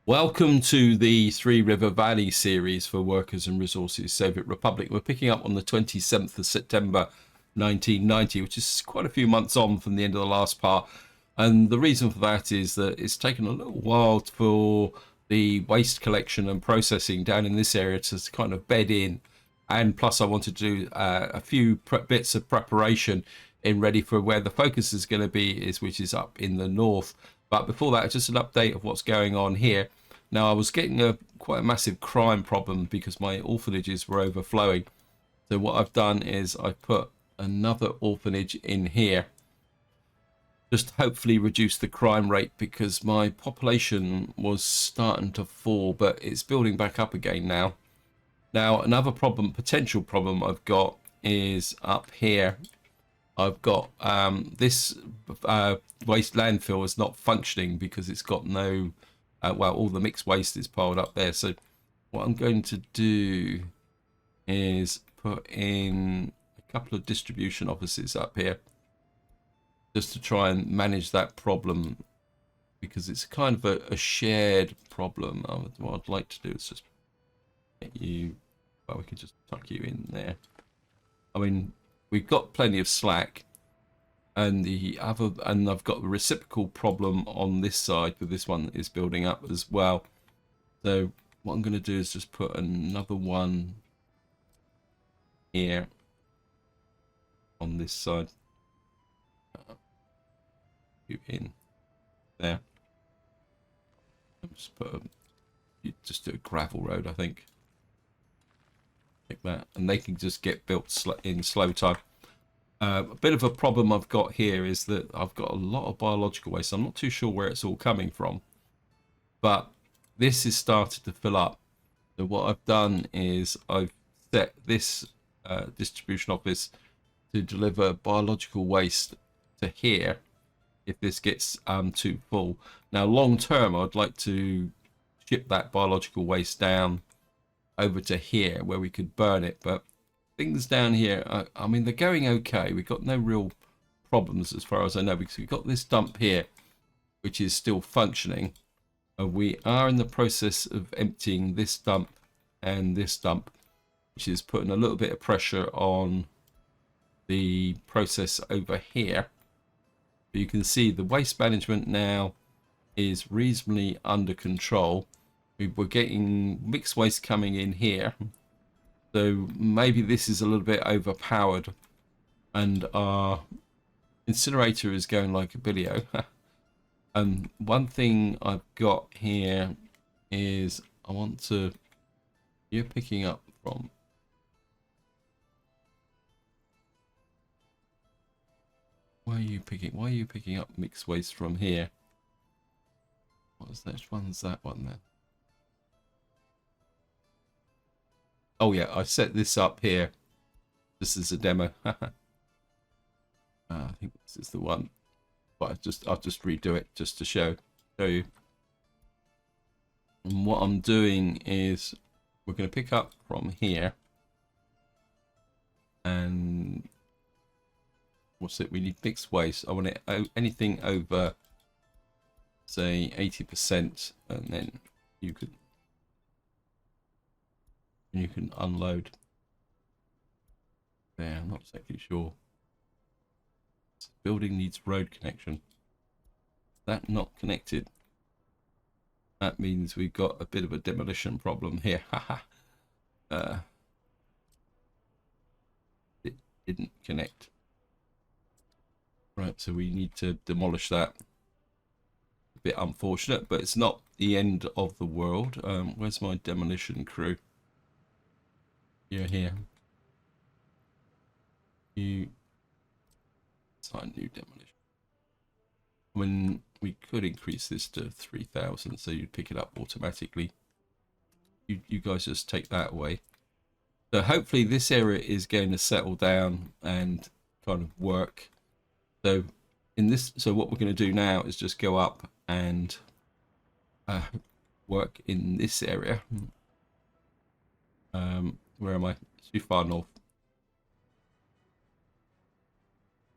Welcome to the Three River Valley series for Workers and Resources Soviet Republic. We're picking up on the 27th of September 1990, which is quite a few months on from the end of the last part. And the reason for that is that it's taken a little while for the waste collection and processing down in this area to kind of bed in. And plus I wanted to do a few bits of preparation in ready for where the focus is going to be, which is up in the north. But before that, just an update of what's going on here. Now, I was getting quite a massive crime problem because my orphanages were overflowing. So what I've done is I've put another orphanage in here, just to hopefully reduce the crime rate, because my population was starting to fall, but it's building back up again now. Now, another problem, potential problem I've got is up here. I've got this waste landfill is not functioning because it's got no well, all the mixed waste is piled up there. So what I'm going to do is put in a couple of distribution offices up here just to try and manage that problem, because it's kind of a shared problem. What I'd like to do is just get you, well, we can just tuck you in there. I mean, we've got plenty of slack, and I've got a reciprocal problem on this side with this one that is building up as well. So what I'm going to do is just put another one here on this side. You in there. Just put just do a gravel road, I think, like that, and they can just get built in slow time. A bit of a problem I've got here is that I've got a lot of biological waste. I'm not too sure where it's all coming from, but this has started to fill up. So what I've done is I've set this distribution office to deliver biological waste to here if this gets too full. Now, long term, I'd like to ship that biological waste down over to here where we could burn it, but things down here, I mean, they're going okay. We've got no real problems as far as I know, because we've got this dump here which is still functioning. We are in the process of emptying this dump and this dump, which is putting a little bit of pressure on the process over here. But you can see the waste management now is reasonably under control. We're getting mixed waste coming in here, so maybe this is a little bit overpowered, and our incinerator is going like a billio. And one thing I've got here is I want to, you're picking up from, why are you picking up mixed waste from here? What's that? Which one's that one then? Oh yeah, I set this up here. This is a demo. I think this is the one, but I'll just redo it just to show you. And what I'm doing is we're going to pick up from here, and what's it? We need mixed waste. I want it anything over, say, 80%, and then you can unload there. I'm not exactly sure. This building needs road connection. That not connected. That means we've got a bit of a demolition problem here. It didn't connect. Right, so we need to demolish that. A bit unfortunate, but it's not the end of the world. Where's my demolition crew? You're here. You sign new demolition. When we could increase this to 3,000, so you'd pick it up automatically. You guys just take that away. So hopefully this area is going to settle down and kind of work. So what we're going to do now is just go up and work in this area. Where am I? Too far north.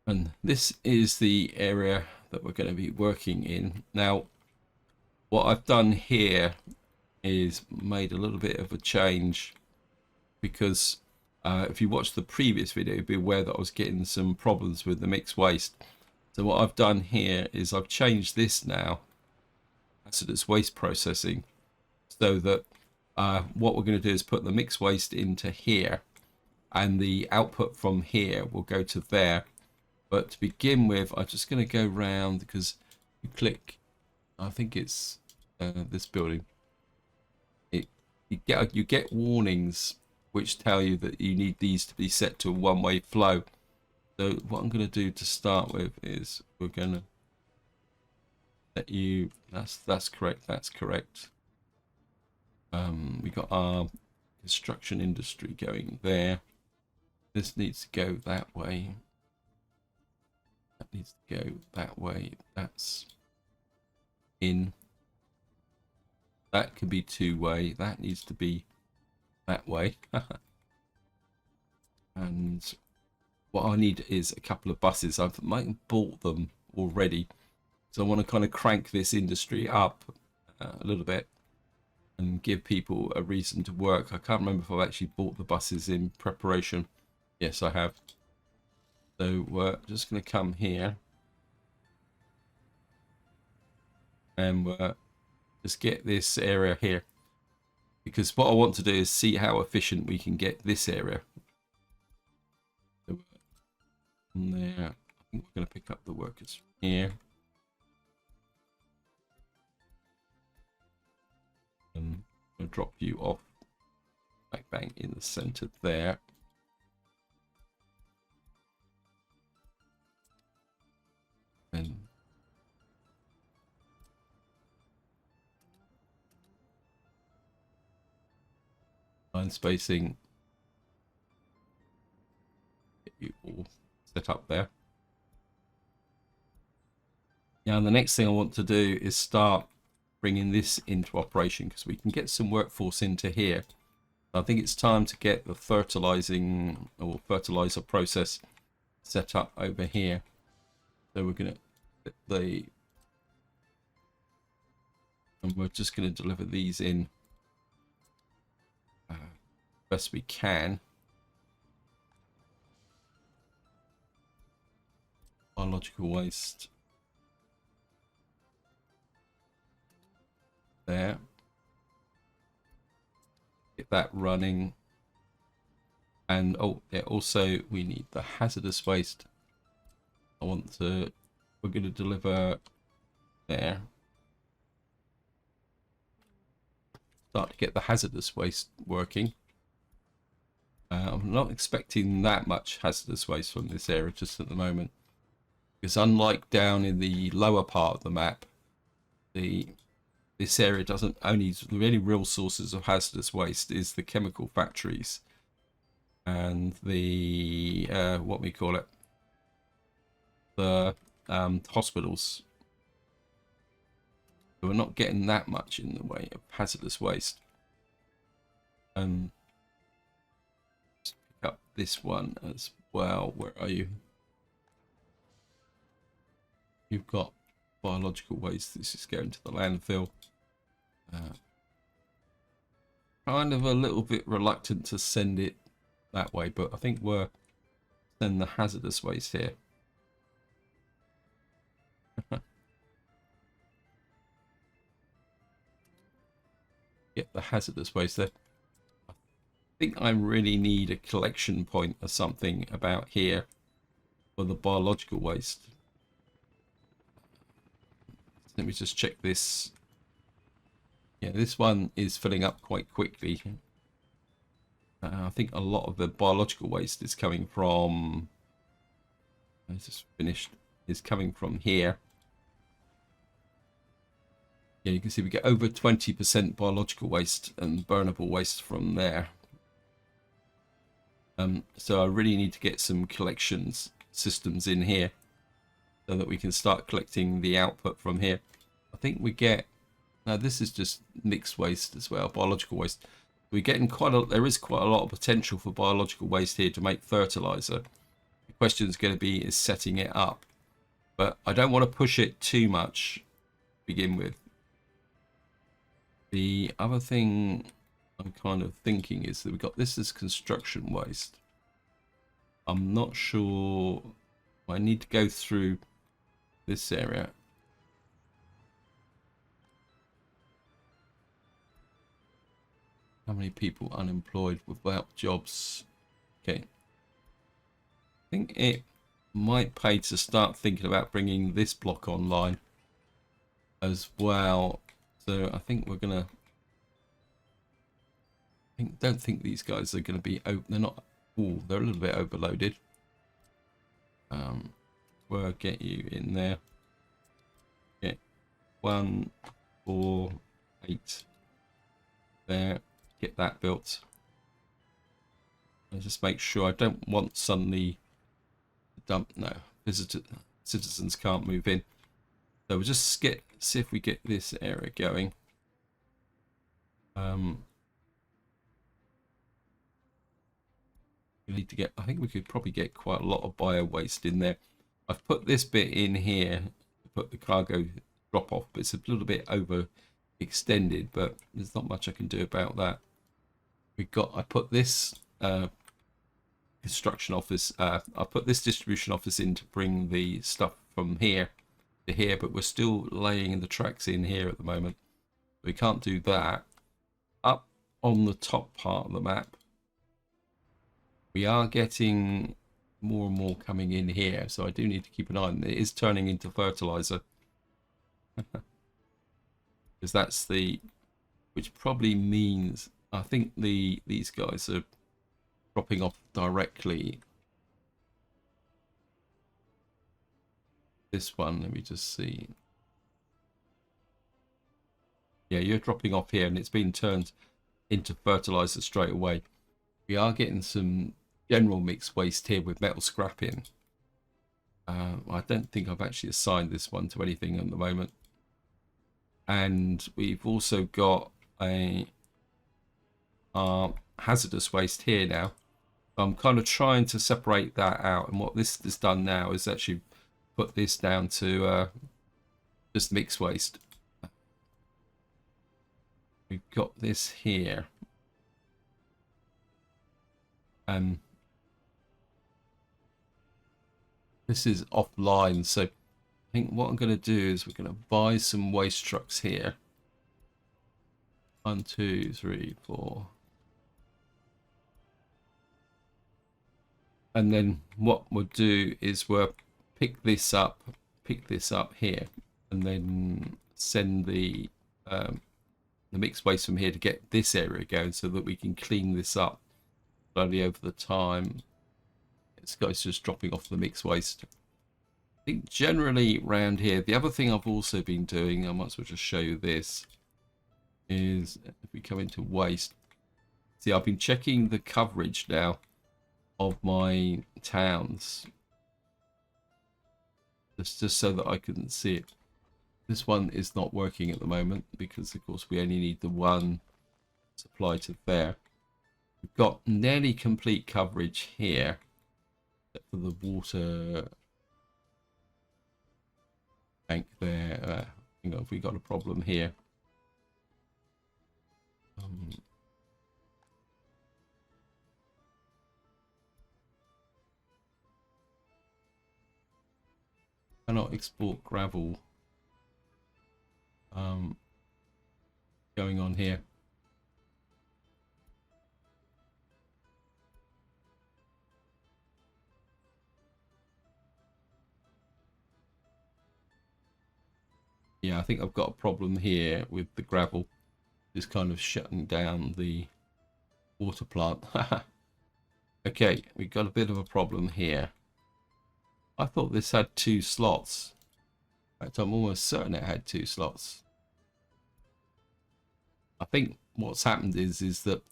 And this is the area that we're going to be working in. Now, what I've done here is made a little bit of a change, because if you watch the previous video, be aware that I was getting some problems with the mixed waste. So what I've done here is I've changed this now, hazardous waste processing, so that what we're going to do is put the mixed waste into here, and the output from here will go to there. But to begin with, I'm just going to go round, because you click, I think it's this building. You get warnings which tell you that you need these to be set to a one-way flow. So what I'm going to do to start with is we're going to let you. That's correct. That's correct. We got our construction industry going there. This needs to go that way. That needs to go that way. That's in. That could be two-way. That needs to be that way. And what I need is a couple of buses. I've bought them already, so I want to kind of crank this industry up a little bit and give people a reason to work. I can't remember if I've actually bought the buses in preparation. Yes, I have. So we're just going to come here and just get this area here, because what I want to do is see how efficient we can get this area. So from there, I think we're going to pick up the workers from here. And I'm going to drop you off back bang in the center there. And line spacing, get you all set up there. Now the next thing I want to do is start bringing this into operation, because we can get some workforce into here. I think it's time to get the fertilizing or fertilizer process set up over here. So we're going to put and we're just going to deliver these in best we can. Biological waste there. Get that running. And oh yeah, also we need the hazardous waste. We're going to deliver there. Start to get the hazardous waste working. I'm not expecting that much hazardous waste from this area just at the moment, because unlike down in the lower part of the map, this area doesn't only, the only real sources of hazardous waste is the chemical factories and the what we call it, the hospitals. So we're not getting that much in the way of hazardous waste. Just pick up this one as well. Where are you? You've got biological waste. This is going to the landfill. Kind of a little bit reluctant to send it that way, but I think we're sending the hazardous waste here. Get the hazardous waste there. I think I really need a collection point or something about here for the biological waste. Let me just check this. Yeah, this one is filling up quite quickly. I think a lot of the biological waste is coming from, I just finished, is coming from here. Yeah, you can see we get over 20% biological waste and burnable waste from there. So I really need to get some collections systems in here so that we can start collecting the output from here. I think we get, now this is just mixed waste as well, biological waste. We're getting there is quite a lot of potential for biological waste here to make fertilizer. The question is going to be is setting it up, but I don't want to push it too much to begin with. The other thing I'm kind of thinking is that we've got this as construction waste. I'm not sure. I need to go through this area. How many people unemployed without jobs? Okay. I think it might pay to start thinking about bringing this block online as well. So I think we're gonna. Don't think these guys are going to be. They're not. Oh, they're a little bit overloaded. We'll get you in there. Get 1, 4, 8. There. Get that built. I'll just make sure I don't want suddenly dump. No, citizens can't move in. So we'll just see if we get this area going. We need to get. I think we could probably get quite a lot of bio waste in there. I've put this bit in here to put the cargo drop off, but it's a little bit over extended. But there's not much I can do about that. I put this construction office. I put this distribution office in to bring the stuff from here to here, but we're still laying the tracks in here at the moment. We can't do that. Up on the top part of the map, we are getting more and more coming in here, so I do need to keep an eye on it. It is turning into fertilizer. Because that's which probably means, I think these guys are dropping off directly. This one, let me just see. Yeah, you're dropping off here and it's been turned into fertilizer straight away. We are getting some general mixed waste here with metal scrap in. I don't think I've actually assigned this one to anything at the moment. And we've also got a hazardous waste here now. I'm kind of trying to separate that out, and what this has done now is actually put this down to just mixed waste. We've got this here. This is offline, so I think what I'm going to do is we're going to buy some waste trucks here. 1, 2, 3, 4. And then what we'll do is we'll pick this up here, and then send the mixed waste from here to get this area going, so that we can clean this up slowly over the time. This guy's just dropping off the mixed waste. I think generally around here, the other thing I've also been doing, I might as well just show you this, is if we come into waste, see, I've been checking the coverage now of my towns, just so that I couldn't see it. This one is not working at the moment because, of course, we only need the one supply to there. We've got nearly complete coverage here, except for the water bank there. Hang on, have we got a problem here? Cannot export gravel. Going on here. Yeah, I think I've got a problem here with the gravel. Just kind of shutting down the water plant. Okay, we've got a bit of a problem here. I thought this had 2 slots. In fact, I'm almost certain it had 2 slots. I think what's happened is that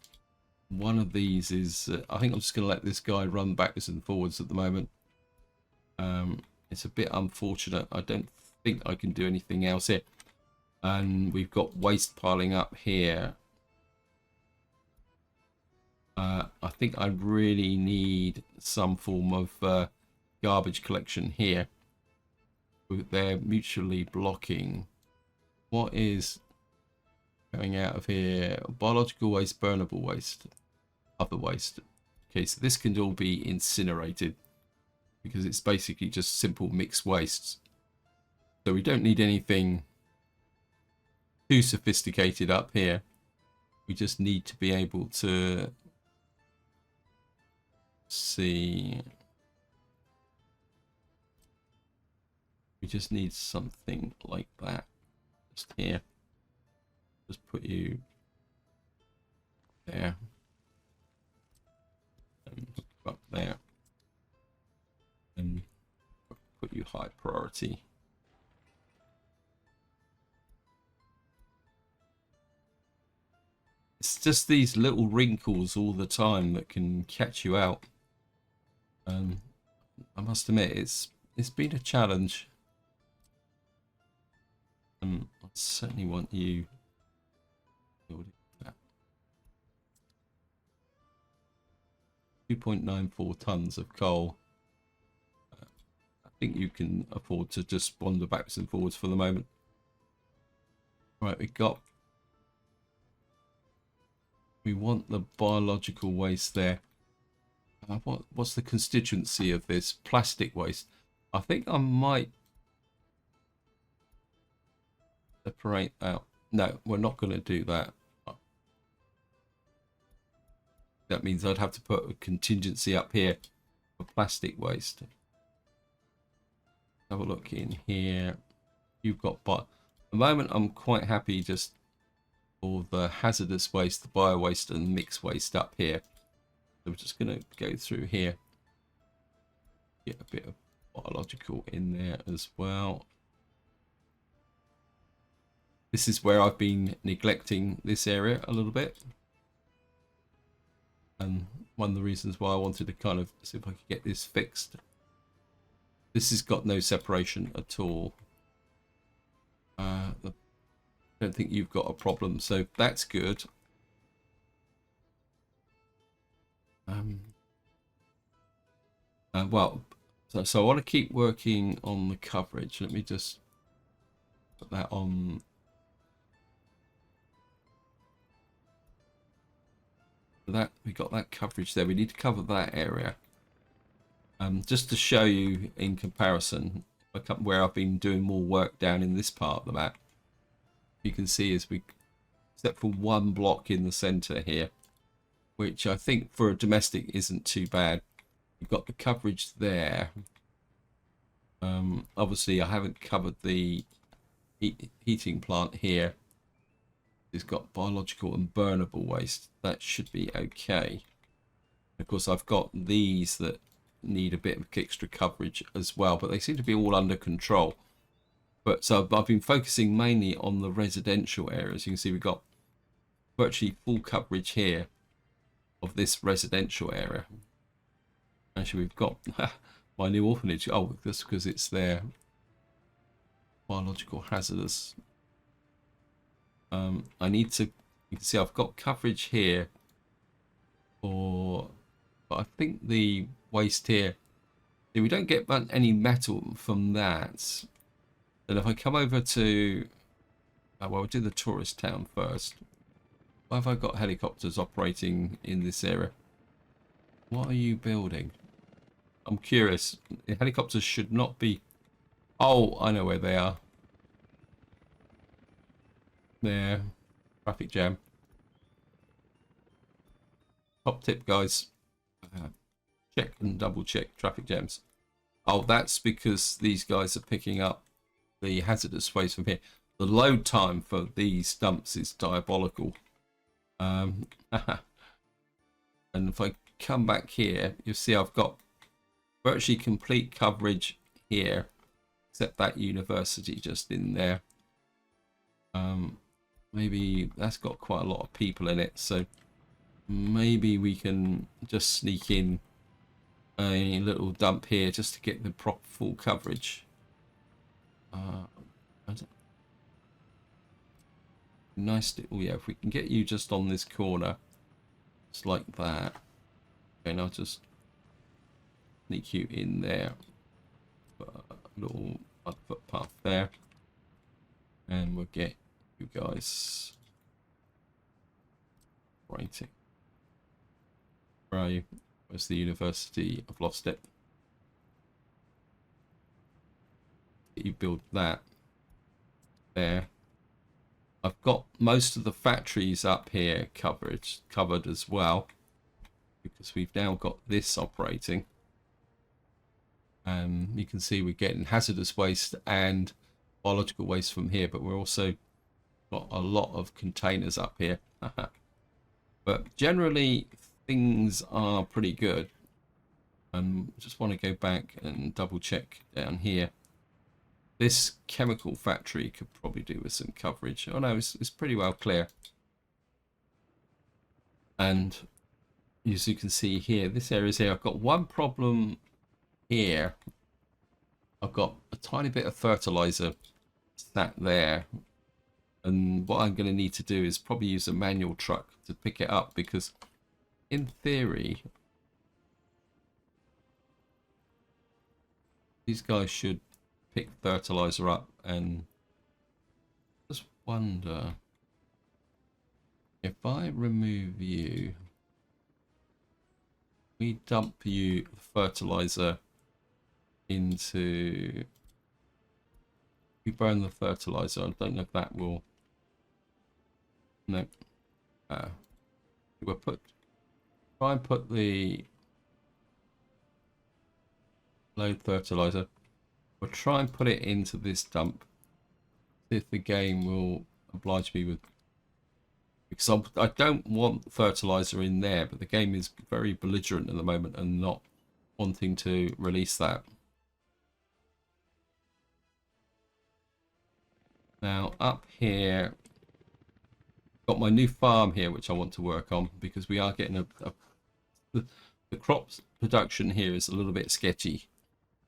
one of these is... I think I'm just going to let this guy run backwards and forwards at the moment. It's a bit unfortunate. I don't think I can do anything else here. And we've got waste piling up here. I think I really need some form of garbage collection here. They're mutually blocking. What is... Going out of here, biological waste, burnable waste, other waste. Okay, so this can all be incinerated because it's basically just simple mixed wastes. So we don't need anything too sophisticated up here. We just need to be able to see. We just need something like that just here. Just put you there and up there and put you high priority. It's just these little wrinkles all the time that can catch you out. I must admit, it's been a challenge. I certainly want you. 2.94 tons of coal. I think you can afford to just wander backwards and forwards for the moment. Right, we want the biological waste there. What's the constituency of this plastic waste? I think I might separate out. No, we're not going to do that. That means I'd have to put a contingency up here for plastic waste. Have a look in here. You've got, but at the moment I'm quite happy just for the hazardous waste, the bio waste and mixed waste up here. So we're just going to go through here. Get a bit of biological in there as well. This is where I've been neglecting this area a little bit. And one of the reasons why I wanted to kind of see if I could get this fixed. This has got no separation at all. I don't think you've got a problem, so that's good. Well, so I want to keep working on the coverage. Let me just put that on. That we got that coverage there. We need to cover that area. Just to show you in comparison where I've been doing more work down in this part of the map. You can see as we, except for one block in the center here, which I think for a domestic isn't too bad. You've got the coverage there. Obviously I haven't covered the heating plant here. It's got biological and burnable waste. That should be okay. Of course, I've got these that need a bit of extra coverage as well, but they seem to be all under control. But so I've been focusing mainly on the residential areas. You can see we've got virtually full coverage here of this residential area. Actually, we've got my new orphanage. Oh, that's because it's there. Biological hazardous. I need to, you can see I've got coverage here for, but I think the waste here, we don't get any metal from that. And if I come over to, well, we'll do the tourist town first. Why have I got helicopters operating in this area? What are you building? I'm curious. The helicopters should not be, oh, I know where they are. There, traffic jam. Top tip, guys. Check and double check traffic jams. Oh, that's because these guys are picking up the hazardous waste from here. The load time for these dumps is diabolical. And if I come back here, you'll see I've got virtually complete coverage here, except that university just in there. Maybe that's got quite a lot of people in it, so maybe we can just sneak in a little dump here just to get the proper full coverage. Nice. Oh yeah, if we can get you just on this corner, just like that. Okay, now just sneak you in there. Put a little footpath there, and we'll get you guys Operating. Where are you? Where's the university? I've lost it. You build that there. I've got most of the factories up here covered as well, because we've now got this operating. You can see we're getting hazardous waste and biological waste from here, but we're also got a lot of containers up here. But generally things are pretty good. Just want to go back and double check down here. This chemical factory could probably do with some coverage. Oh no, it's pretty well clear. And as you can see here, this area is here. I've got one problem here. I've got a tiny bit of fertilizer sat there. And what I'm going to need to do is probably use a manual truck to pick it up, because in theory, these guys should pick fertilizer up. And just wonder if I remove you, we dump you fertilizer into, we burn the fertilizer. I don't know if that will, no, we'll try and put the load fertilizer. We'll try and put it into this dump. See if the game will oblige me with, because I don't want fertilizer in there, but the game is very belligerent at the moment and not wanting to release that. Now up here, got my new farm here which I want to work on, because we are getting the crops production here is a little bit sketchy.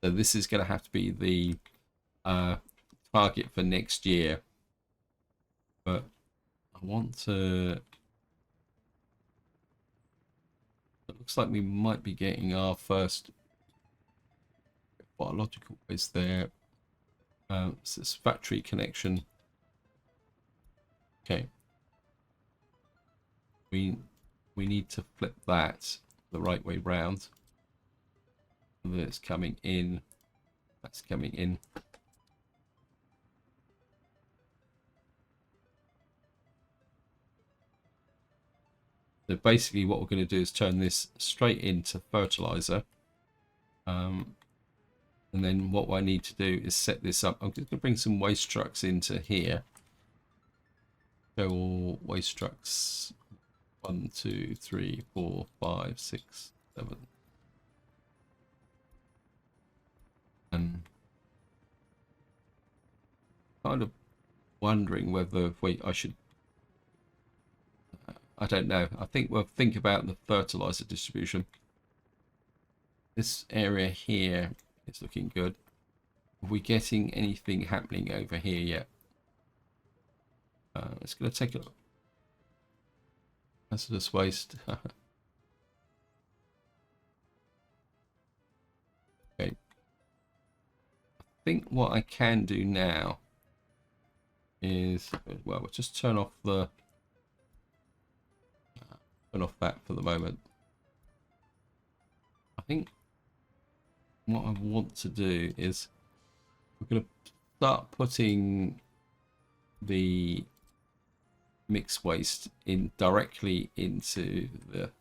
So this is going to have to be the target for next year. But I want to, it looks like we might be getting our first biological waste there. It's this factory connection. Okay. We need to flip that the right way round. That's coming in. That's coming in. So basically what we're going to do is turn this straight into fertilizer. And then what I need to do is set this up. I'm just going to bring some waste trucks into here. Show all waste trucks. 1, 2, 3, 4, 5, 6, 7. And kind of wondering whether I should, I don't know. I think we'll think about the fertilizer distribution. This area here is looking good. Are we getting anything happening over here yet? It's going to take a look. Hazardous waste. Okay. I think what I can do now is, well, we'll just turn off the turn off that for the moment. I think what I want to do is we're going to start putting the mixed waste in directly into the,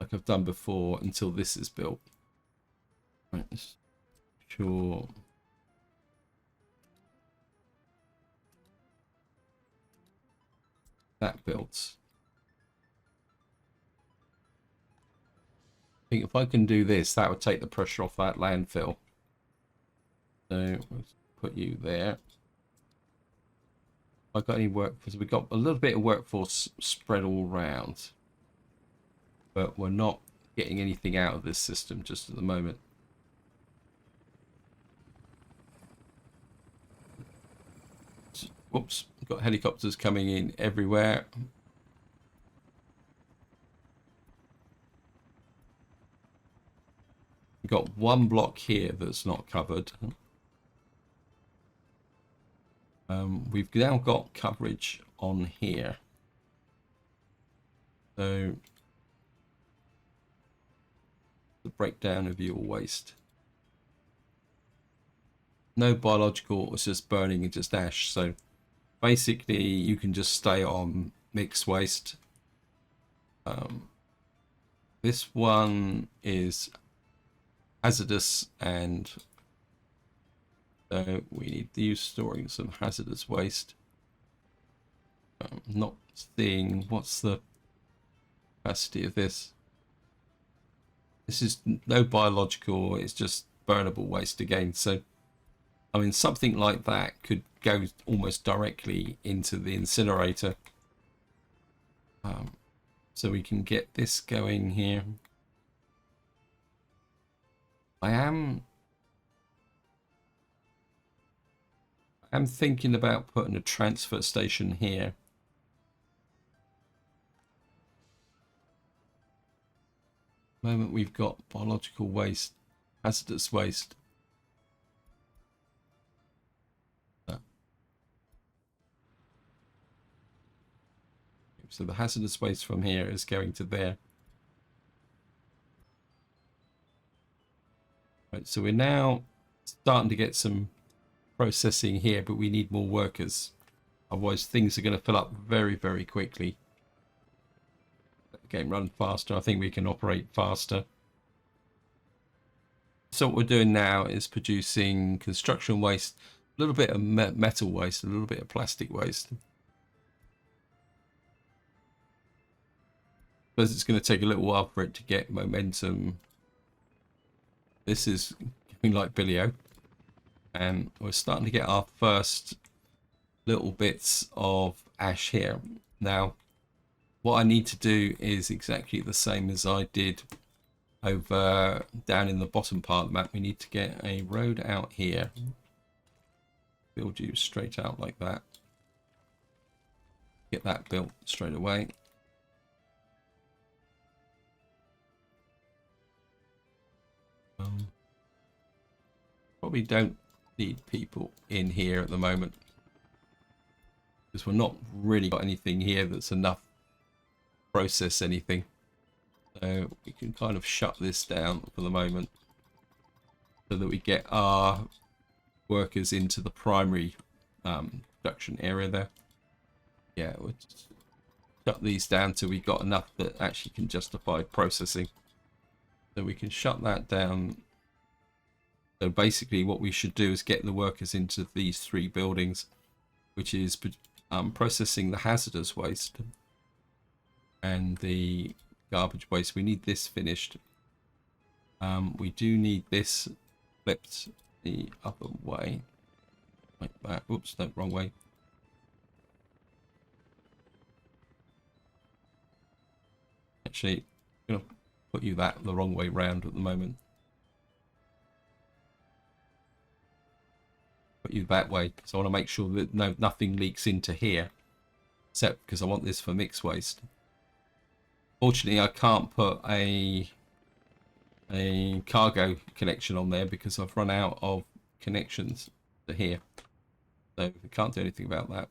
like I've done before, until this is built. Right, sure. That built. I think if I can do this, that would take the pressure off that landfill. So let's put you there. I got any work, because we've got a little bit of workforce spread all around, but we're not getting anything out of this system just at the moment. Whoops, got helicopters coming in everywhere. We've got one block here that's not covered. We've now got coverage on here. So the breakdown of your waste. No biological, it's just burning and just ash. So basically you can just stay on mixed waste. This one is hazardous, and so we need you storing some hazardous waste. Not seeing what's the capacity of this. This is no biological, it's just burnable waste again. So I mean, something like that could go almost directly into the incinerator. So we can get this going here. I am thinking about putting a transfer station here. At the moment we've got biological waste, hazardous waste. So the hazardous waste from here is going to there. Right, so we're now starting to get some processing here, but we need more workers. Otherwise things are going to fill up very, very quickly. Let the game run faster. I think we can operate faster. So what we're doing now is producing construction waste, a little bit of metal waste, a little bit of plastic waste. But it's going to take a little while for it to get momentum. This is going like Billy-O. And we're starting to get our first little bits of ash here. Now, what I need to do is exactly the same as I did over down in the bottom part of the map. We need to get a road out here. Build you straight out like that. Get that built straight away. Probably don't need people in here at the moment because we're not really got anything here that's enough to process anything. So we can kind of shut this down for the moment so that we get our workers into the primary production area there. Yeah, we'll just shut these down till we got enough that actually can justify processing. So we can shut that down. So basically what we should do is get the workers into these 3 buildings, which is processing the hazardous waste and the garbage waste. We need this finished. We do need this flipped the other way. Like that. Oops, no, wrong way. Actually, I'm going to put you that the wrong way round at the moment. Put you that way, so I want to make sure that nothing leaks into here, except because I want this for mixed waste. Fortunately, I can't put a cargo connection on there because I've run out of connections to here, so we can't do anything about that.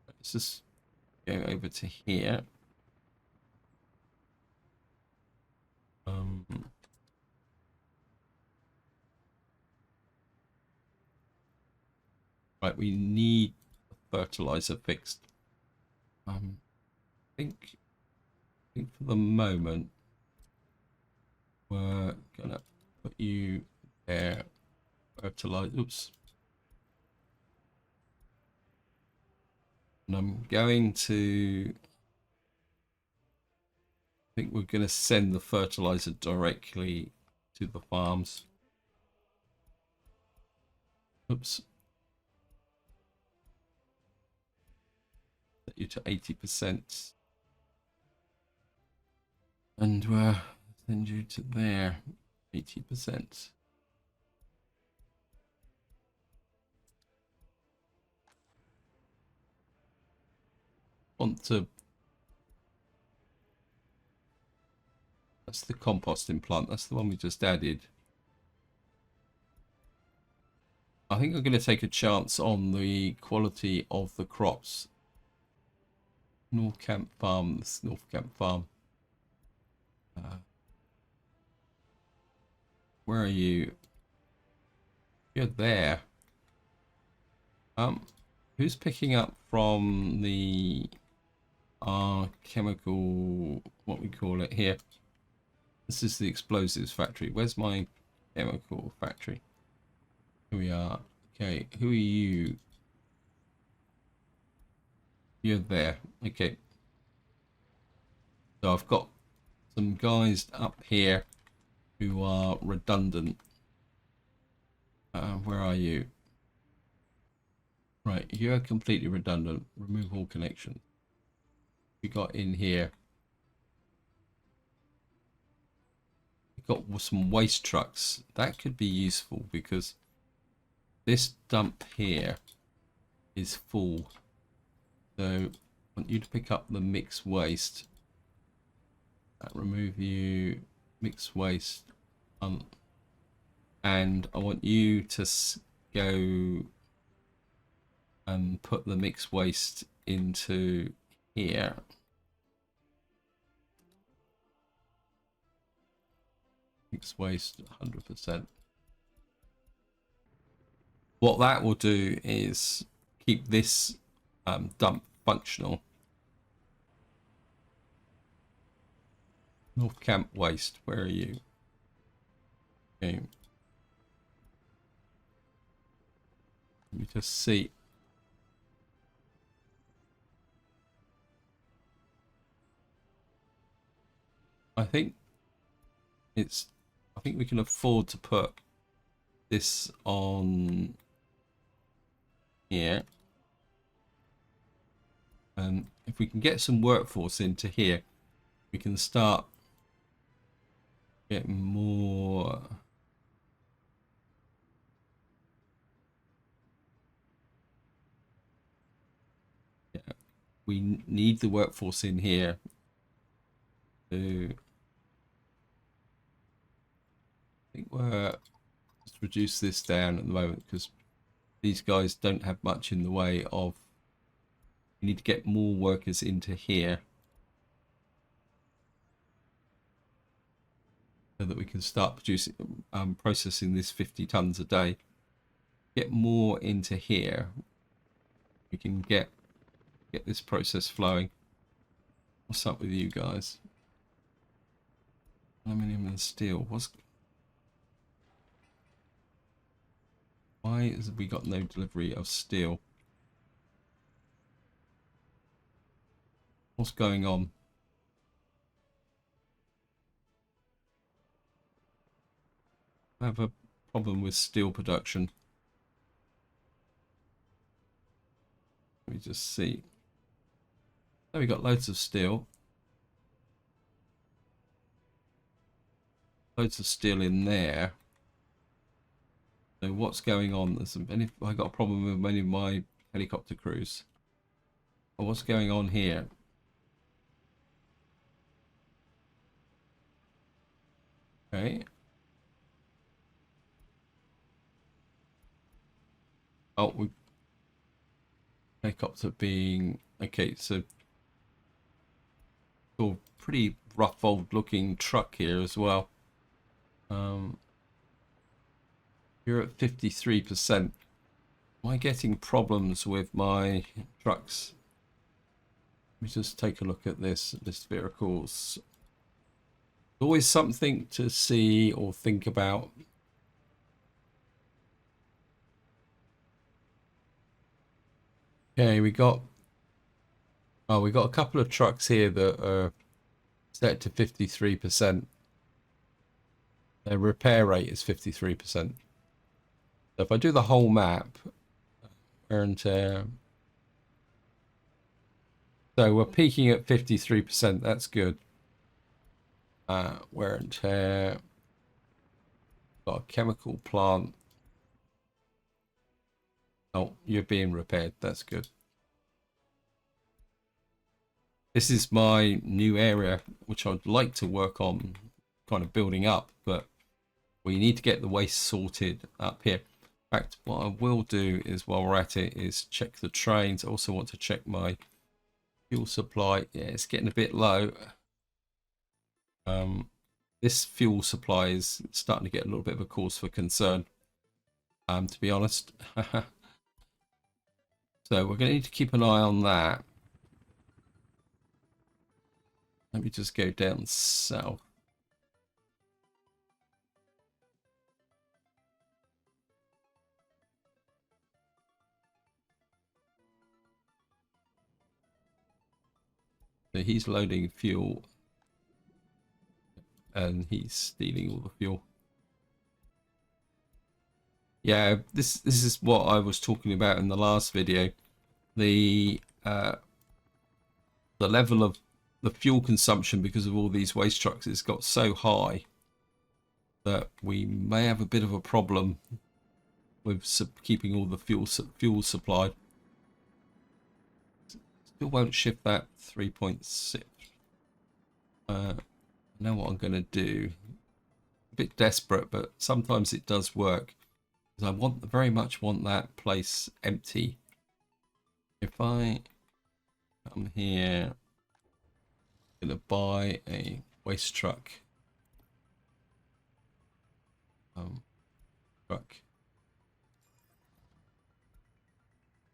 Let's just go over to here. Right, we need fertilizer fixed. I think for the moment we're gonna put you there. Fertilizer. Oops. And I'm going to. I think we're going to send the fertilizer directly to the farms. Oops. Set you to 80%. And we'll send you to there, 80%. Want to. That's the composting plant. That's the one we just added. I think I'm going to take a chance on the quality of the crops. North Camp Farm. This is North Camp Farm. Where are you? You're there. Who's picking up from the chemical, what we call it here? This is the explosives factory. Where's my chemical factory? Here we are. Okay, who are you? You're there. Okay. So I've got some guys up here who are redundant. Where are you? Right, you're completely redundant. Remove all connections. We got in here. We got some waste trucks. That could be useful because this dump here is full. So I want you to pick up the mixed waste. Remove you, mixed waste. And I want you to go and put the mixed waste into here. Mixed waste 100%. What that will do is keep this dump functional. North Camp Waste, where are you? Okay. Let me just see. I think we can afford to put this on here. And if we can get some workforce into here, we can start getting more. Yeah, we need the workforce in here to. I think we're just reduce this down at the moment because these guys don't have much in the way of. We need to get more workers into here so that we can start producing, processing this 50 tons a day. Get more into here. We can get this process flowing. What's up with you guys? Aluminium and steel. Why has we got no delivery of steel? What's going on? I have a problem with steel production. Let me just see. Oh, we got loads of steel. Loads of steel in there. So what's going on? I got a problem with many of my helicopter crews. Oh, what's going on here? Okay. Oh, we helicopter being okay. So, pretty rough old looking truck here as well. You're at 53%. Am I getting problems with my trucks? Let me just take a look at this list vehicles. Always something to see or think about. Okay, we got a couple of trucks here that are set to 53%. Their repair rate is 53%. So if I do the whole map, wear and tear. So we're peaking at 53%. That's good. Wear and tear. Got a chemical plant. Oh, you're being repaired. That's good. This is my new area, which I'd like to work on kind of building up, but we need to get the waste sorted up here. In fact, what I will do is while we're at it is check the trains. I also want to check my Fuel supply, yeah, it's getting a bit low. This fuel supply is starting to get a little bit of a cause for concern, to be honest. So we're going to need to keep an eye on that. Let me just go down south. So he's loading fuel and he's stealing all the fuel. Yeah, this is what I was talking about in the last video. The level of the fuel consumption because of all these waste trucks has got so high that we may have a bit of a problem with keeping all the fuel supplied. Still won't shift that 3.6. I know what I'm going to do. A bit desperate, but sometimes it does work. Because I very much want that place empty. If I come here, I'm going to buy a waste truck.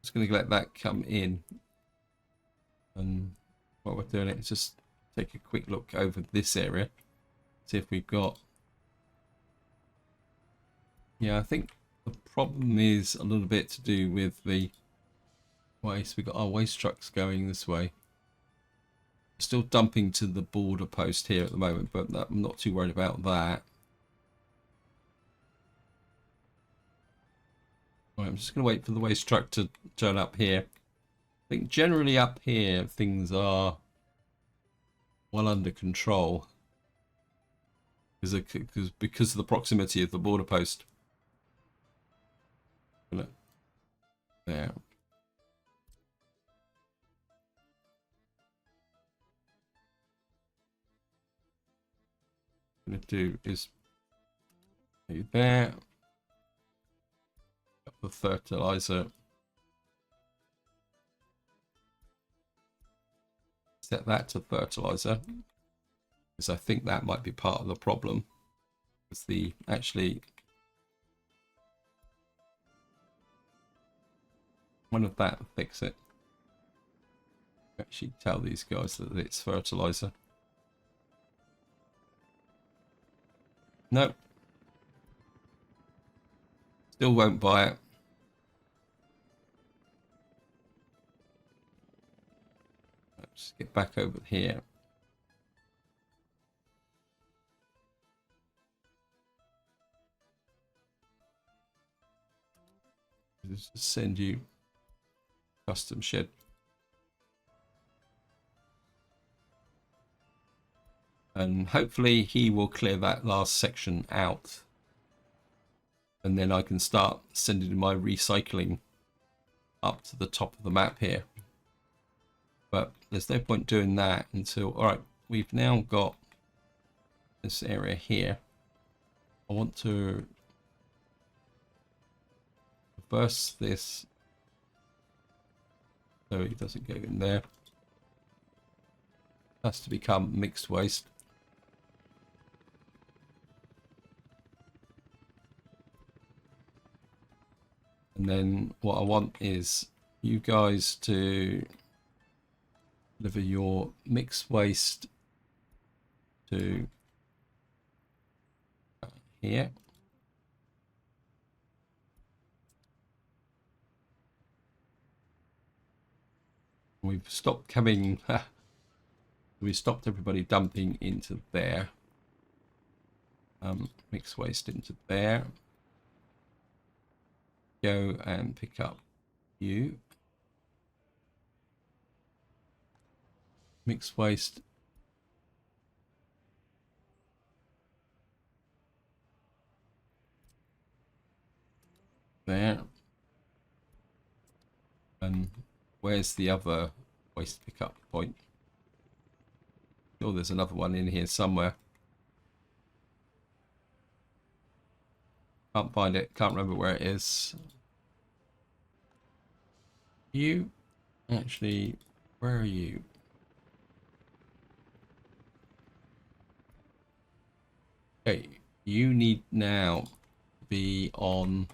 Just going to let that come in. And while we're doing it, just take a quick look over this area. See if we've got... Yeah, I think the problem is a little bit to do with the waste. We've got our waste trucks going this way. Still dumping to the border post here at the moment, but I'm not too worried about that. Right, I'm just going to wait for the waste truck to turn up here. I think generally up here things are well under control because of the proximity of the border post. There. What I'm going to do is there. Got the fertilizer. Set that to fertilizer, because I think that might be part of the problem. It's the actually one of that fix it. Actually tell these guys that it's fertilizer. Nope. Still won't buy it. Let's get back over here. Just send you custom shed. And hopefully he will clear that last section out. And then I can start sending my recycling up to the top of the map here. But there's no point doing that until... Alright, we've now got this area here. I want to reverse this so it doesn't go in there. It has to become mixed waste. And then what I want is you guys to deliver your mixed waste to here. We've stopped coming. We stopped everybody dumping into there. Mixed waste into there. Go and pick up you. Mixed waste. There. And where's the other waste pickup point? Oh, there's another one in here somewhere. Can't find it. Can't remember where it is. You actually Where are you? Okay, you need now to be on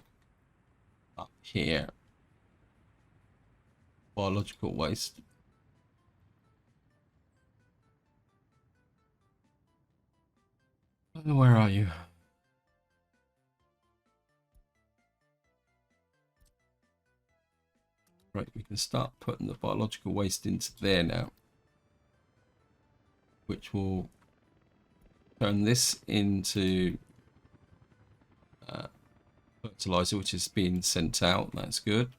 up here. Biological waste. Where are you? Right, we can start putting the biological waste into there now, which will turn this into fertilizer, which is being sent out. That's good.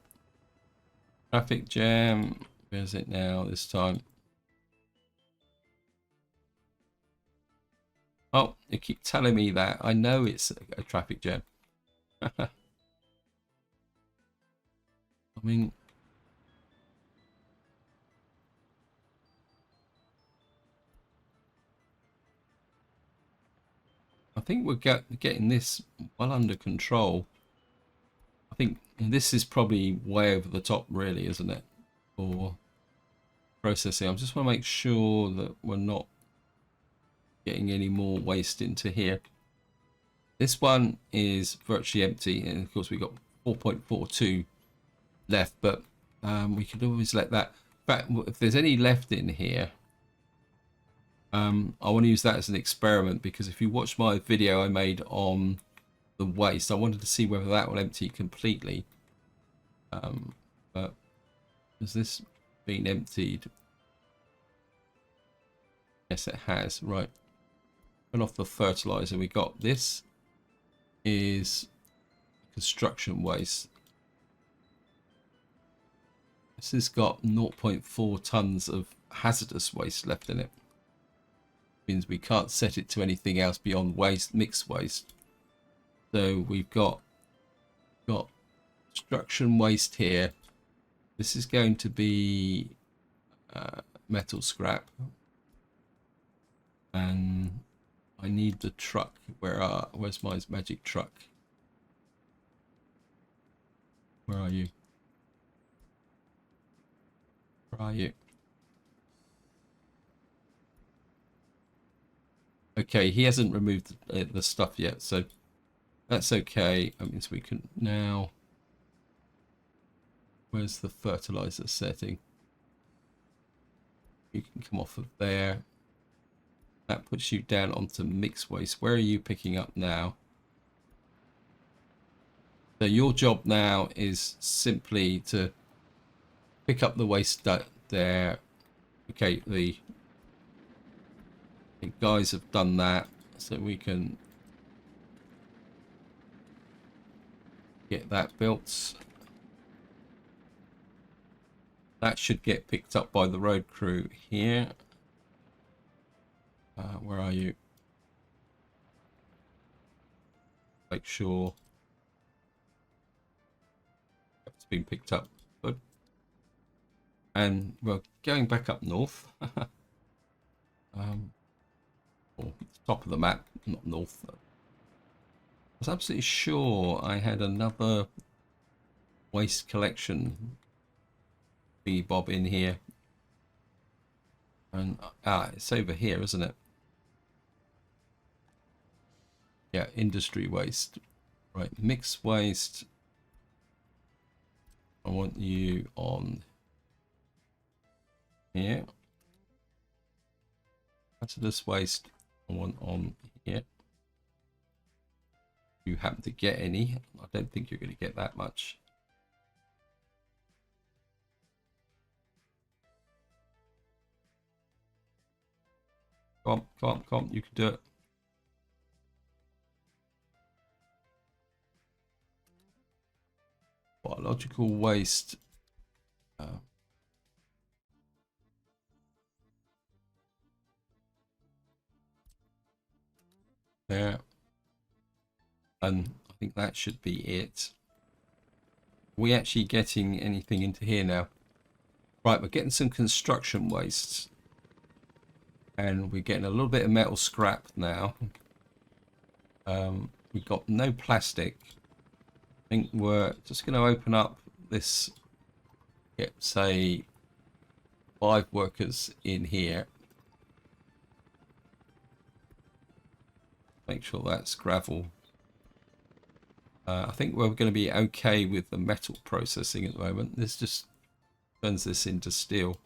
Traffic jam. Where's it now this time? Oh, you keep telling me that. I know it's a traffic jam. I mean, I think we're getting this well under control. I think this is probably way over the top, really, isn't it? For processing. I just want to make sure that we're not getting any more waste into here. This one is virtually empty, and of course we've got 4.42 left, but we could always let that. In fact, if there's any left in here, I want to use that as an experiment, because if you watch my video I made on the waste, I wanted to see whether that will empty completely. But has this been emptied? Yes, it has. Right. Turn off the fertilizer. We got this is construction waste. This has got 0.4 tons of hazardous waste left in it. Means we can't set it to anything else beyond waste, mixed waste. So we've got construction waste here. This is going to be metal scrap, and I need the truck. Where's my magic truck? Where are you? Where are you? Okay, he hasn't removed the stuff yet, so that's okay. That means we can now. Where's the fertilizer setting? You can come off of there. That puts you down onto mixed waste. Where are you picking up now? So your job now is simply to pick up the waste there. Okay, the guys have done that, so we can get that built. That should get picked up by the road crew here. Where are you? Make sure it's been picked up. Good. And we're going back up north. Or top of the map, not north. I was absolutely sure I had another waste collection bob in here. And it's over here, isn't it? Yeah, industry waste. Right, mixed waste. I want you on here. Hazardous waste, I want on here. You happen to get any? I don't think you're going to get that much. Come on, you can do it. Biological waste. There. And I think that should be it. Are we actually getting anything into here now? Right, we're getting some construction waste. And we're getting a little bit of metal scrap now. We've got no plastic. I think we're just going to open up this, say, 5 workers in here. Make sure that's gravel. I think we're going to be okay with the metal processing at the moment. This just turns this into steel.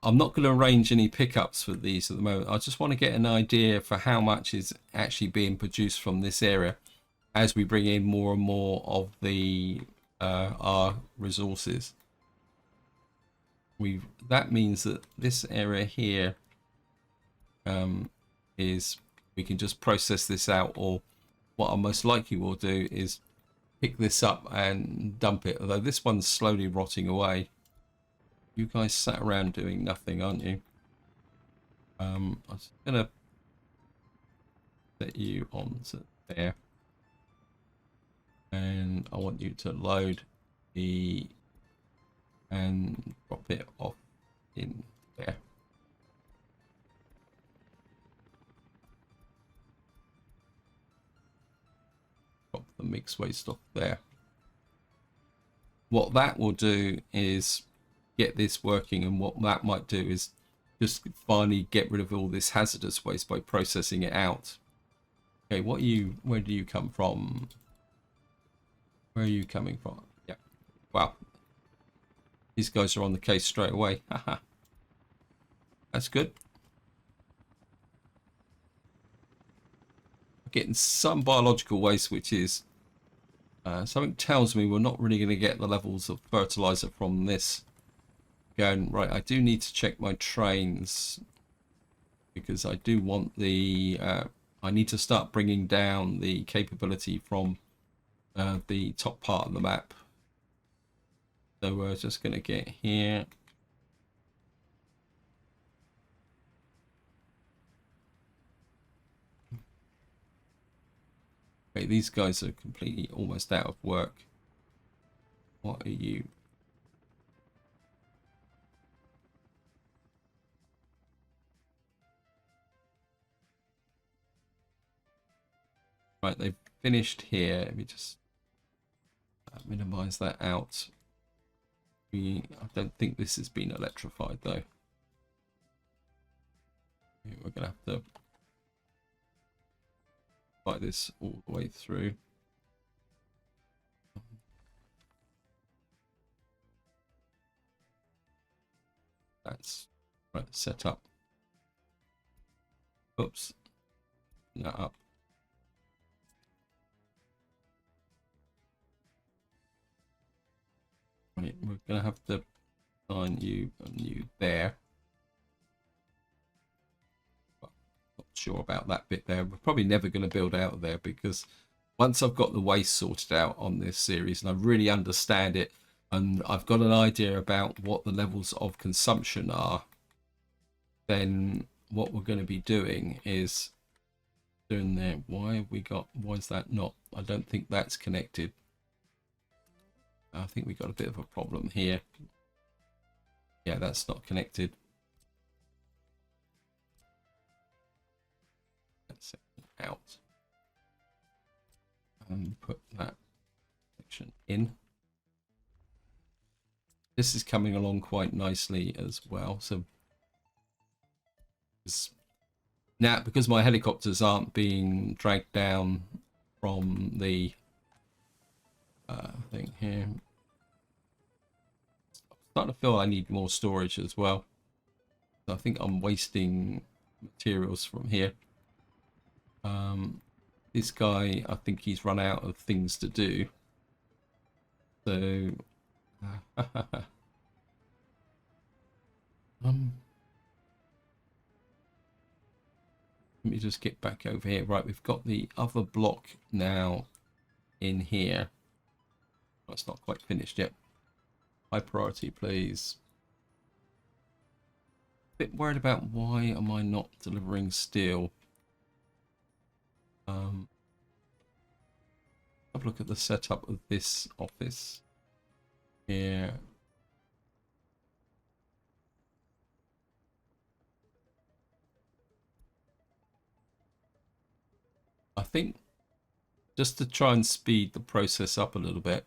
I'm not going to arrange any pickups for these at the moment. I just want to get an idea for how much is actually being produced from this area as we bring in more and more of the our resources. That means that this area here is we can just process this out, or what I most likely will do is pick this up and dump it, although this one's slowly rotting away. You guys sat around doing nothing, aren't you? I'm just gonna set you on to there, and I want you to load the and drop it off in there. Drop the mixed waste off there. What that will do is get this working, and what that might do is just finally get rid of all this hazardous waste by processing it out. Okay, where do you come from? Where are you coming from? Yeah. Wow. These guys are on the case straight away. Haha. That's good. Getting some biological waste, which is something tells me we're not really going to get the levels of fertilizer from this going. Right, I do need to check my trains because I do want the I need to start bringing down the capability from the top part of the map. So we're just going to get here. Okay, these guys are completely almost out of work. What are you? Right, they've finished here. Let me just minimize that out. I don't think this has been electrified though. We're gonna have to fight this all the way through. That's right, set up. Oops. That up. Right, we're gonna have to assign you and you there. Not sure about that bit there. We're probably never going to build out of there because once I've got the waste sorted out on this series and I really understand it and I've got an idea about what the levels of consumption are, then what we're going to be doing is doing there. Why is that not? I don't think that's connected. I think we got a bit of a problem here. Yeah, that's not connected. Let's set it out and put that section in. This is coming along quite nicely as well. So now, because my helicopters aren't being dragged down from the thing here, I'm starting to feel I need more storage as well. So I think I'm wasting materials from here. This guy, I think he's run out of things to do. So let me just get back over here. Right, we've got the other block now in here. Oh, it's not quite finished yet. High priority, please. Bit worried about why am I not delivering steel. Have a look at the setup of this office here. I think just to try and speed the process up a little bit,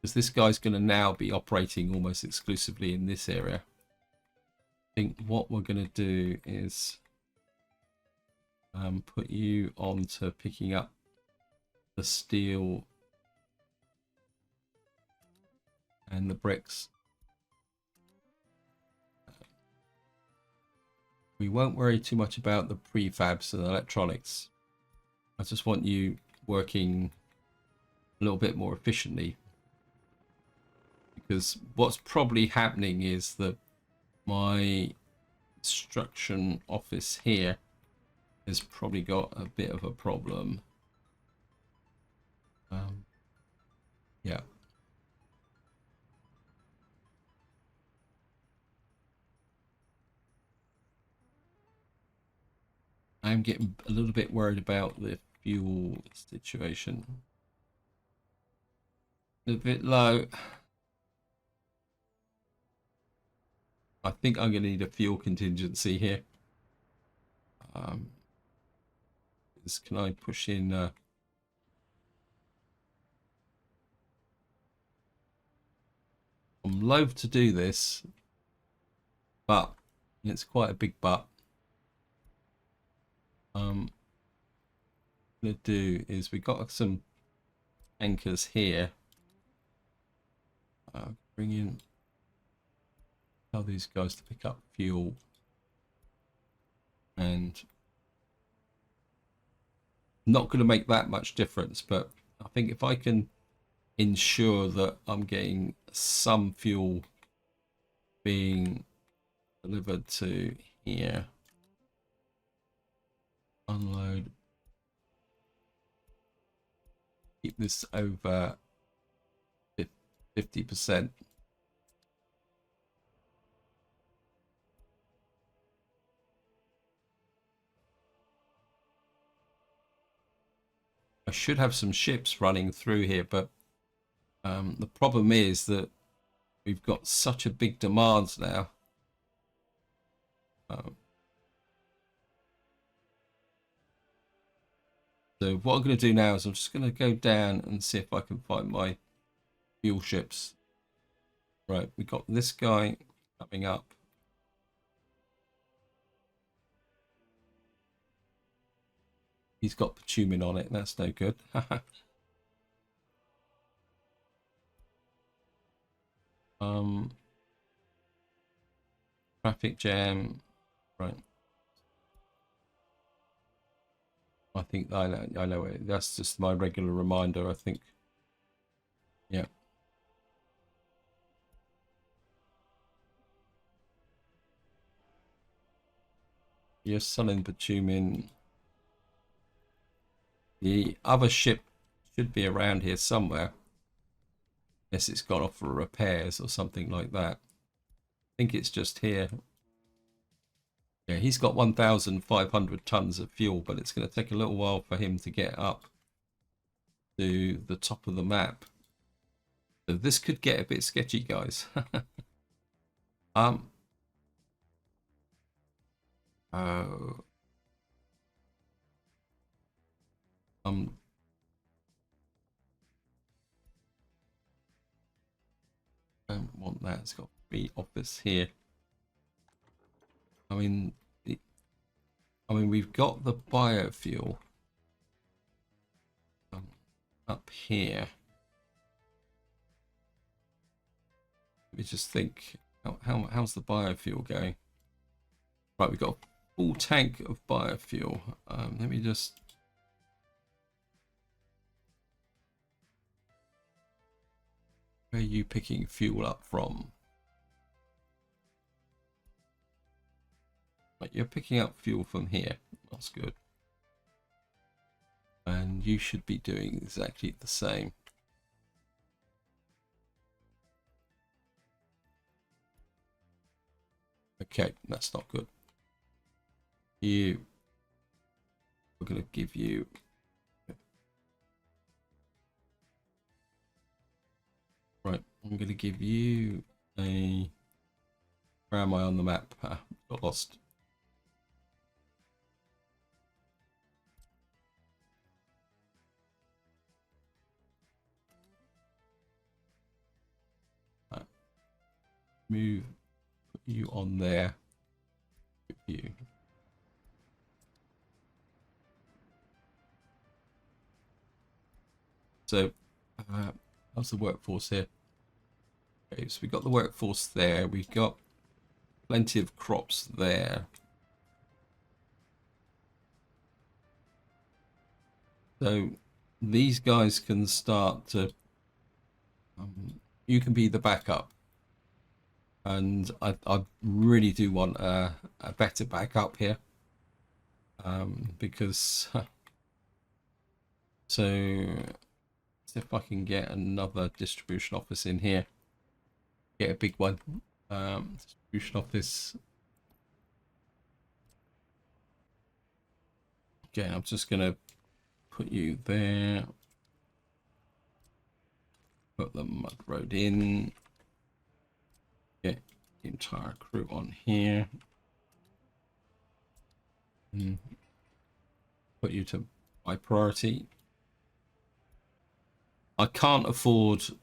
because this guy's going to now be operating almost exclusively in this area. I think what we're going to do is put you on to picking up the steel and the bricks. We won't worry too much about the prefabs and electronics. I just want you working a little bit more efficiently, because what's probably happening is that my construction office here has probably got a bit of a problem. Yeah. I'm getting a little bit worried about the fuel situation. A bit low. I think I'm going to need a fuel contingency here. Can I push in? I'm loath to do this, but it's quite a big but. What I'm going to do is we got some anchors here. Bring in, tell these guys to pick up fuel, and not going to make that much difference, but I think if I can ensure that I'm getting some fuel being delivered to here, unload, keep this over 50%. I should have some ships running through here, but the problem is that we've got such a big demand now. So what I'm going to do now is I'm just going to go down and see if I can find my fuel ships. Right, we got this guy coming up. He's got bitumen on it. That's no good. Traffic jam. Right. I think I know it. That's just my regular reminder, I think. Yeah. You're selling bitumen. The other ship should be around here somewhere. Unless it's gone off for repairs or something like that. I think it's just here. Yeah, he's got 1,500 tons of fuel, but it's going to take a little while for him to get up to the top of the map. So this could get a bit sketchy, guys. Oh. Don't want that. It's got free office here. I mean, we've got the biofuel up here. Let me just think. How's the biofuel going? Right, we've got a full tank of biofuel. Let me just. Where are you picking fuel up from? Right, you're picking up fuel from here. That's good. And you should be doing exactly the same. Okay, that's not good. We're going to give you. Right, I'm going to give you a. Where am I on the map? Got lost. move you on there. You. So, how's the workforce here? Okay, so we've got the workforce there. We've got plenty of crops there. So these guys can start to, you can be the backup. And I really do want a better backup here. Because, so see if I can get another distribution office in here. Get a big one. Distribution office. Okay, I'm just gonna put you there. Put the mud road in. Get the entire crew on here. And put you to high priority. I can't afford to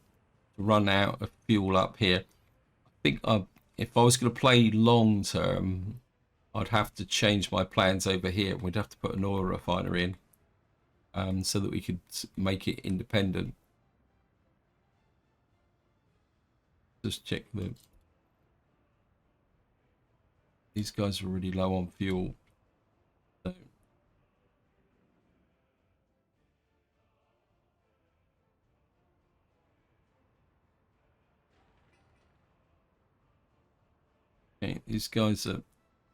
run out of fuel up here. I think if I was going to play long term, I'd have to change my plans over here. We'd have to put an oil refinery in, so that we could make it independent. Just check these guys are really low on fuel. So okay, these guys are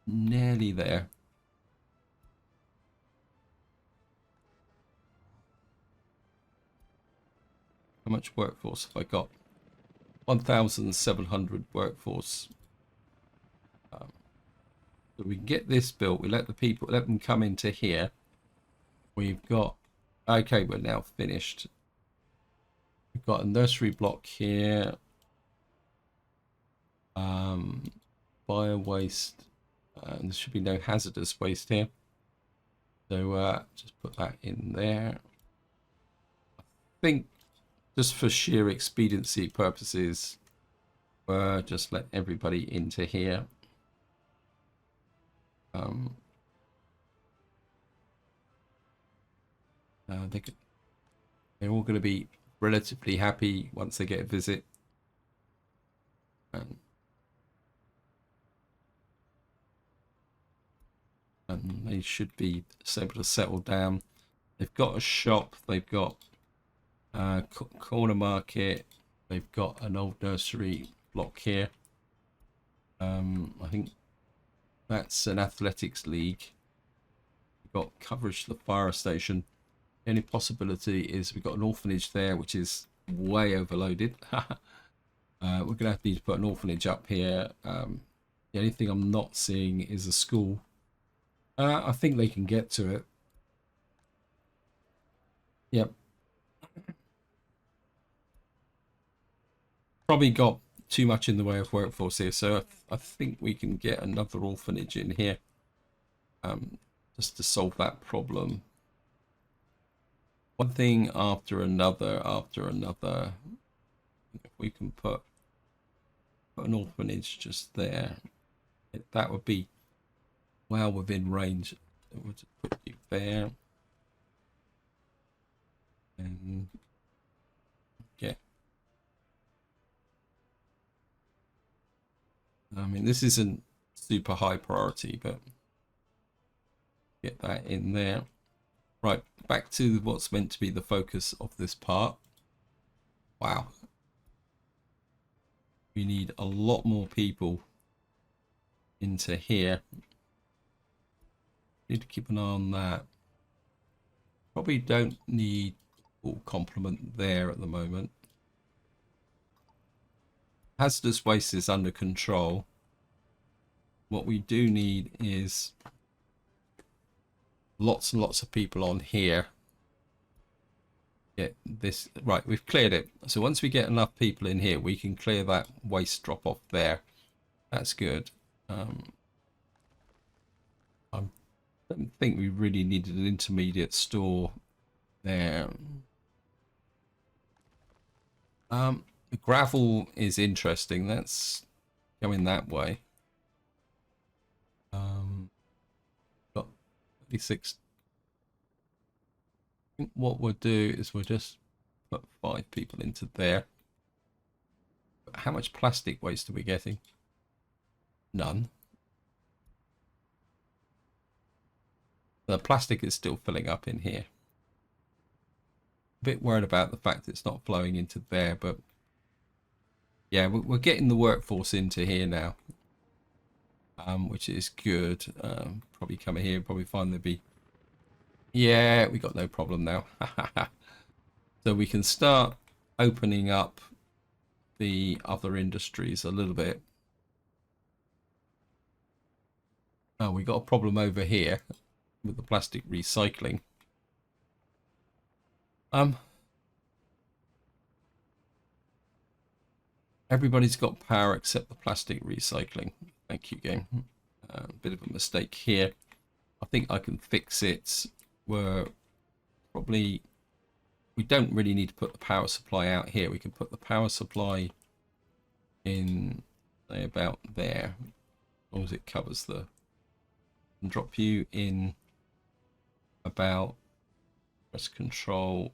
nearly there. How much workforce have I got? 1,700 workforce. So we can get this built. We let them come into here. We've got, okay, we're now finished. We've got a nursery block here. Bio waste. And there should be no hazardous waste here. So just put that in there. I think just for sheer expediency purposes, just let everybody into here. They're all going to be relatively happy once they get a visit. And they should be able to settle down. They've got a shop. They've got a corner market. They've got an old nursery block here. I think that's an athletics league. We've got coverage to the fire station. The only possibility is we've got an orphanage there, which is way overloaded. We're going to need to put an orphanage up here. The only thing I'm not seeing is a school. I think they can get to it. Yep. Probably got too much in the way of workforce here, so I think we can get another orphanage in here, just to solve that problem. One thing after another, If we can put an orphanage just there, that would be well within range. We'll just put you there. And yeah. I mean, this isn't super high priority, but get that in there. Right, back to what's meant to be the focus of this part. Wow. We need a lot more people into here. Need to keep an eye on that. Probably don't need full complement there at the moment. Hazardous waste is under control. What we do need is lots and lots of people on here. Get this right. We've cleared it. So once we get enough people in here, we can clear that waste drop off there. That's good. I don't think we really needed an intermediate store there. The gravel is interesting. That's going that way. Got 36. I think what we'll do is we'll just put 5 people into there. But how much plastic waste are we getting? None. The plastic is still filling up in here. A bit worried about the fact it's not flowing into there, but yeah, we're getting the workforce into here now, which is good. Probably come here, probably find there'd be, yeah, we got no problem now. So we can start opening up the other industries a little bit. Oh, we got a problem over here with the plastic recycling. Everybody's got power except the plastic recycling. Thank you, game. Bit of a mistake here. I think I can fix it. We're probably, we don't really need to put the power supply out here. We can put the power supply in, say, about there, as long as it covers the, and drop you in about, press control,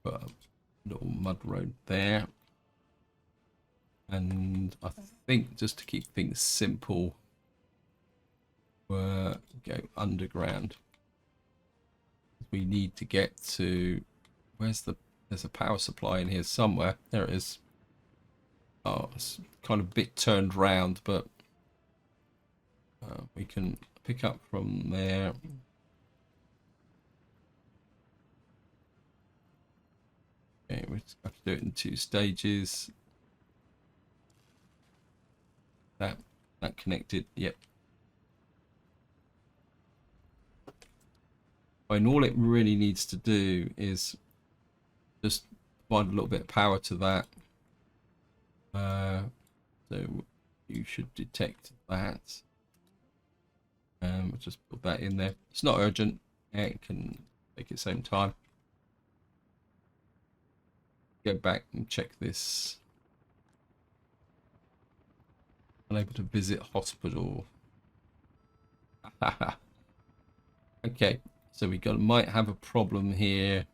put a little mud road there. And I think just to keep things simple, we'll go underground. We need to get to, there's a power supply in here somewhere. There it is. Oh, it's kind of a bit turned round, but we can pick up from there. Okay, we have to do it in 2 stages. That connected, yep. And all it really needs to do is just provide a little bit of power to that. So you should detect that. We'll just put that in there. It's not urgent. Yeah, it can take its own time. Go back and check this. Unable to visit hospital. Okay, so we might have a problem here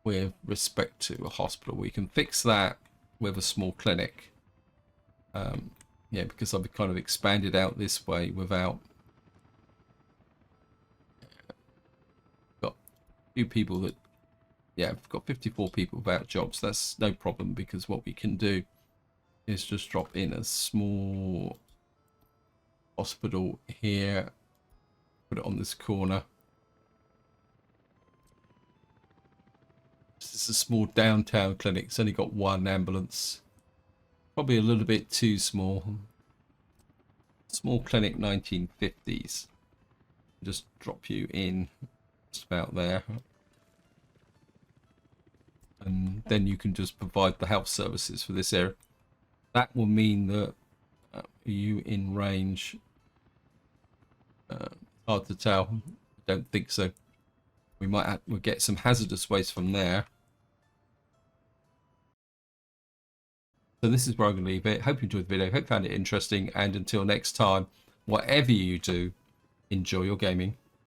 with respect to a hospital. We can fix that with a small clinic. Yeah, because I've kind of expanded out this way without, got a few people that, yeah, I've got 54 people without jobs. That's no problem, because what we can do is just drop in a small hospital here, put it on this corner. This is a small downtown clinic. It's only got 1 ambulance. Probably a little bit too small. Small clinic, 1950s. Just drop you in just about there. And then you can just provide the health services for this area. That will mean that you in range, hard to tell. I don't think so. We'll get some hazardous waste from there. So this is where I'm going to leave it. Hope you enjoyed the video. Hope you found it interesting. And until next time, whatever you do, enjoy your gaming.